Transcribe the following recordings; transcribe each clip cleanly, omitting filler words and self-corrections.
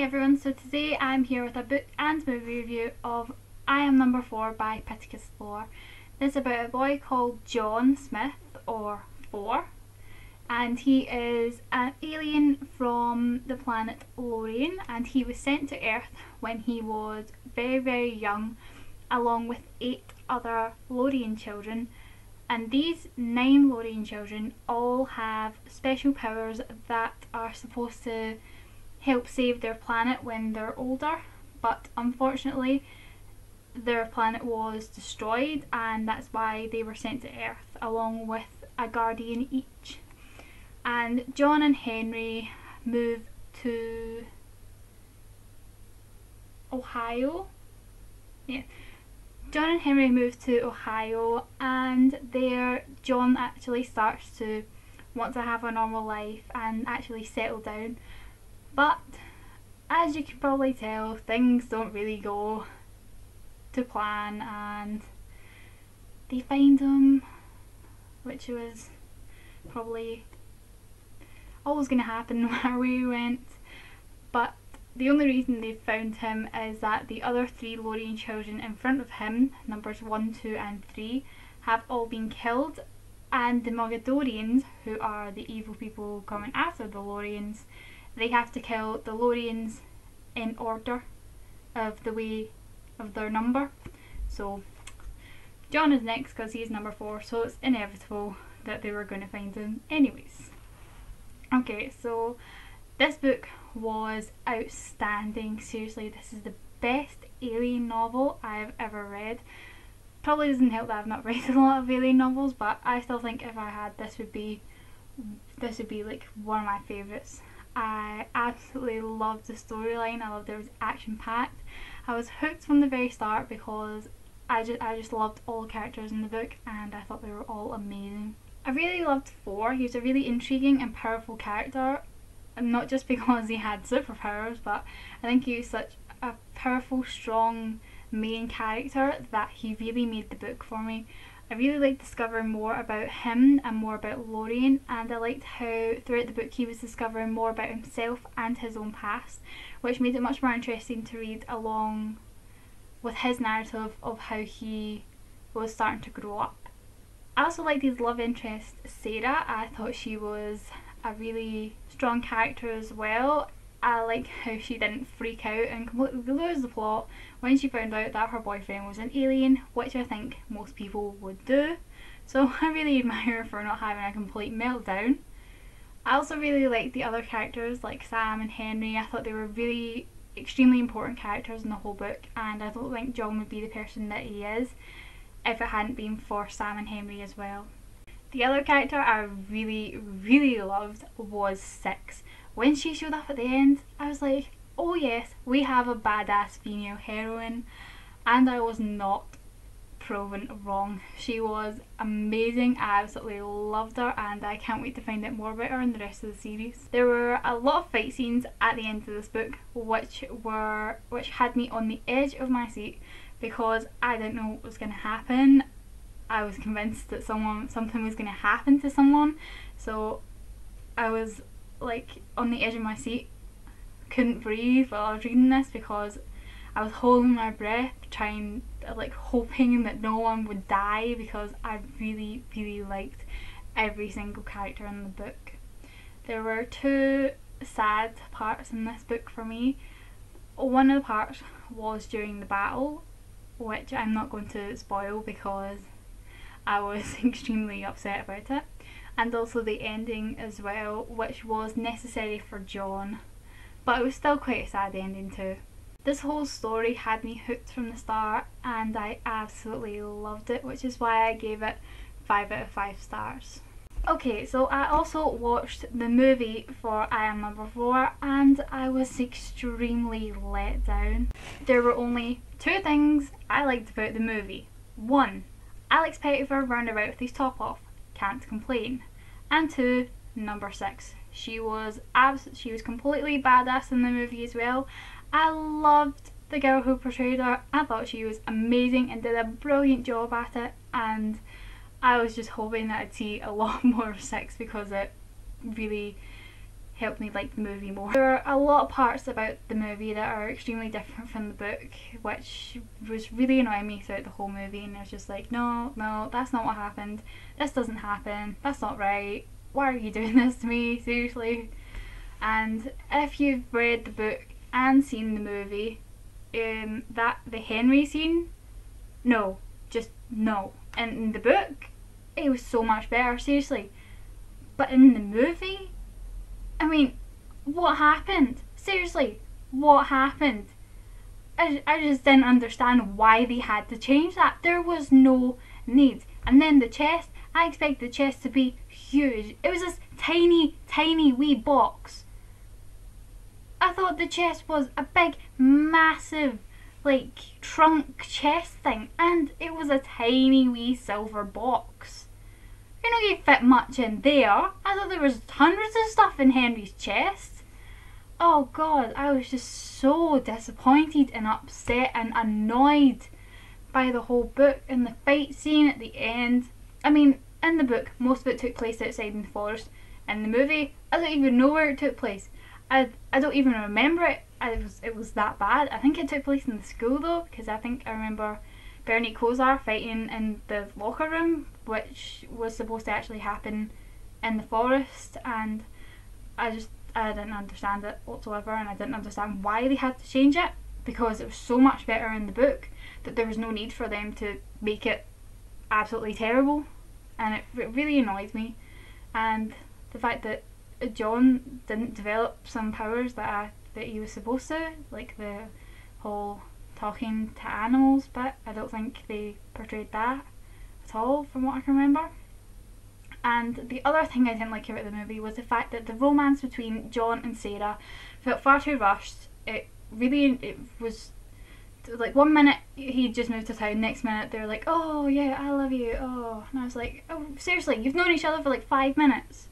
Hi everyone, so today I'm here with a book and movie review of I Am Number 4 by Pittacus. This is about a boy called John Smith, or 4, and he is an alien from the planet Lorien, and he was sent to Earth when he was very young, along with 8 other Lorien children. And these 9 Lorien children all have special powers that are supposed to help save their planet when they're older, but unfortunately their planet was destroyed, and that's why they were sent to Earth along with a guardian each. And John and Henry moved to Ohio. John and Henry moved to Ohio, and there John actually starts to want to have a normal life and actually settle down. But as you can probably tell, things don't really go to plan, and they find him, which was probably always going to happen where we went. But the only reason they found him is that the other 3 Lorien children in front of him, numbers 1, 2 and 3, have all been killed, and the Mogadorians, who are the evil people coming after the Loriens, they have to kill the Loriens in order of the way of their number. So John is next because he's number 4, so it's inevitable that they were going to find him anyways. Okay, so this book was outstanding. Seriously, this is the best alien novel I've ever read. Probably doesn't help that I've not read a lot of alien novels, but I still think if I had, this would be like one of my favourites. I absolutely loved the storyline. I loved it. It was action packed. I was hooked from the very start because I just loved all the characters in the book, and I thought they were all amazing. I really loved 4. He was a really intriguing and powerful character, and not just because he had superpowers, but I think he was such a powerful, strong main character that he really made the book for me. I really liked discovering more about him and more about Lorien, and I liked how throughout the book he was discovering more about himself and his own past, which made it much more interesting to read along with his narrative of how he was starting to grow up. I also liked his love interest, Sarah. I thought she was a really strong character as well. I like how she didn't freak out and completely lose the plot when she found out that her boyfriend was an alien, which I think most people would do. So I really admire her for not having a complete meltdown. I also really liked the other characters like Sam and Henry. I thought they were really extremely important characters in the whole book, and I don't think John would be the person that he is if it hadn't been for Sam and Henry as well. The other character I really loved was 6. When she showed up at the end, I was like, oh yes, we have a badass female heroine, and I was not proven wrong. She was amazing. I absolutely loved her, and I can't wait to find out more about her in the rest of the series. There were a lot of fight scenes at the end of this book which had me on the edge of my seat because I didn't know what was going to happen. I was convinced that something was going to happen to someone, so I was like on the edge of my seat, couldn't breathe while I was reading this because I was holding my breath, hoping that no one would die, because I really liked every single character in the book. There were 2 sad parts in this book for me. One of the parts was during the battle, which I'm not going to spoil because I was extremely upset about it, and also the ending as well, which was necessary for John, but it was still quite a sad ending too. This whole story had me hooked from the start, and I absolutely loved it, which is why I gave it 5 out of 5 stars. Okay, so I also watched the movie for I Am Number 4, and I was extremely let down. There were only 2 things I liked about the movie. 1, Alex Pettyfer round about with his top off, can't complain. And 2, number 6. She was completely badass in the movie as well. I loved the girl who portrayed her. I thought she was amazing and did a brilliant job at it, and I was just hoping that I'd see a lot more of 6 because it really helped me like the movie more. There are a lot of parts about the movie that are extremely different from the book, which was really annoying me throughout the whole movie, and I was just like, no, that's not what happened, this doesn't happen, that's not right, why are you doing this to me, seriously? And if you've read the book and seen the movie, the Henry scene, no, just no. And in the book, it was so much better, seriously. But in the movie, I mean, what happened? Seriously, what happened? I just didn't understand why they had to change that. There was no need. And then the chest, I expected the chest to be huge. It was this tiny, tiny wee box. I thought the chest was a big, massive, like, trunk chest thing, and it was a tiny wee silver box. You know, you fit much in there. I thought there was hundreds of stuff in Henry's chest. Oh god, I was just so disappointed and upset and annoyed by the whole book and the fight scene at the end. I mean, in the book, most of it took place outside in the forest. In the movie, I don't even know where it took place. I don't even remember it. It was that bad. I think it took place in the school though, because I think I remember Bernie Kosar fighting in the locker room, which was supposed to actually happen in the forest, and I didn't understand it whatsoever, and I didn't understand why they had to change it, because it was so much better in the book that there was no need for them to make it absolutely terrible, and it really annoyed me. And the fact that John didn't develop some powers that he was supposed to, like the whole talking to animals bit, I don't think they portrayed that at all from what I can remember. And the other thing I didn't like about the movie was the fact that the romance between John and Sarah felt far too rushed. It was like, one minute he just moved to town, next minute they're like, oh yeah, I love you, oh, and I was like, oh seriously, you've known each other for like 5 minutes.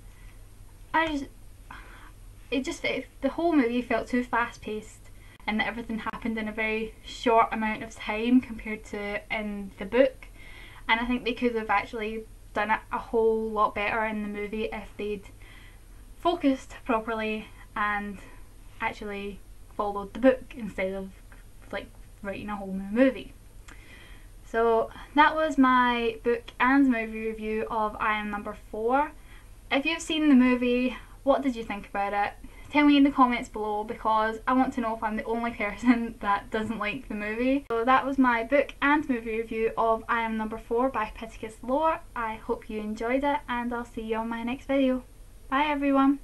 The whole movie felt too fast paced, and that everything happened in a very short amount of time compared to in the book. And I think they could have actually done it a whole lot better in the movie if they'd focused properly and actually followed the book instead of like writing a whole new movie. So that was my book and movie review of I Am Number 4. If you've seen the movie, what did you think about it? Tell me in the comments below, because I want to know if I'm the only person that doesn't like the movie. So that was my book and movie review of I Am Number 4 by Pittacus. I hope you enjoyed it, and I'll see you on my next video. Bye everyone!